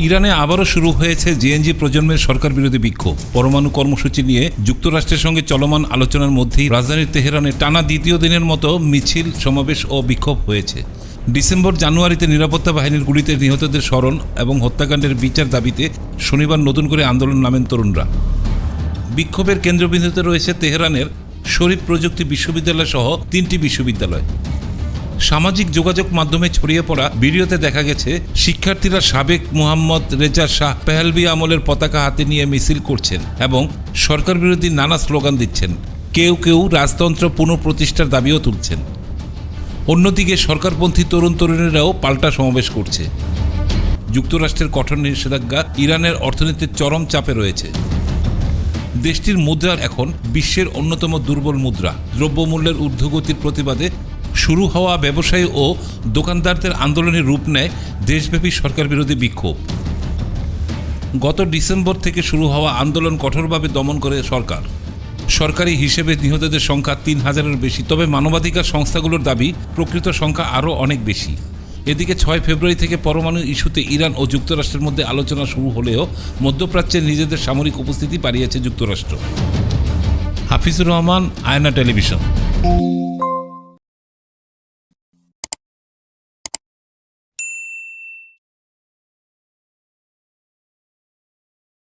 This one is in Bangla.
ইরানে আবারও শুরু হয়েছে জেএনজি প্রজন্মের সরকার বিরোধী বিক্ষোভ। পরমাণু কর্মসূচি নিয়ে যুক্তরাষ্ট্রের সঙ্গে চলমান আলোচনার মধ্যেই রাজধানীর তেহরানে টানা দ্বিতীয় দিনের মতো মিছিল, সমাবেশ ও বিক্ষোভ হয়েছে। ডিসেম্বর-জানুয়ারিতে নিরাপত্তা বাহিনীর গুলিতে নিহতদের স্মরণ এবং হত্যাকাণ্ডের বিচার দাবিতে শনিবার নতুন করে আন্দোলন নামেন তরুণরা। বিক্ষোভের কেন্দ্রবিন্দুতে রয়েছে তেহরানের শরীফ প্রযুক্তি বিশ্ববিদ্যালয় সহ 3টি বিশ্ববিদ্যালয়। সামাজিক যোগাযোগ মাধ্যমে ছড়িয়ে পড়া ভিডিওতে দেখা গেছে শিক্ষার্থীরা সাবেক মোহাম্মদ রেজা শাহ পেহলভি আমলের পতাকা হাতে নিয়ে মিছিল করছেন এবং সরকার বিরোধী নানা স্লোগান দিচ্ছেন। কেউ কেউ রাজতন্ত্র পুনঃপ্রতিষ্ঠার দাবিও তুলছেন। অন্যদিকে সরকারপন্থী তরুণ তরুণীরাও পাল্টা সমাবেশ করছে। যুক্তরাষ্ট্রের কঠোর নিষেধাজ্ঞা ইরানের অর্থনীতির চরম চাপে রয়েছে। দেশটির মুদ্রা এখন বিশ্বের অন্যতম দুর্বল মুদ্রা। দ্রব্যমূল্যের ঊর্ধ্বগতির প্রতিবাদে শুরু হওয়া ব্যবসায়ী ও দোকানদারদের আন্দোলনের রূপ নেয় দেশব্যাপী সরকার বিরোধী বিক্ষোভ। গত ডিসেম্বর থেকে শুরু হওয়া আন্দোলন কঠোরভাবে দমন করে সরকার। সরকারি হিসেবে নিহতদের সংখ্যা 3000-এর বেশি, তবে মানবাধিকার সংস্থাগুলোর দাবি প্রকৃত সংখ্যা আরও অনেক বেশি। এদিকে 6 ফেব্রুয়ারি থেকে পরমাণু ইস্যুতে ইরান ও যুক্তরাষ্ট্রের মধ্যে আলোচনা শুরু হলেও মধ্যপ্রাচ্যে নিজেদের সামরিক উপস্থিতি বাড়িয়েছে যুক্তরাষ্ট্র। হাফিজুর রহমান, আয়না টেলিভিশন।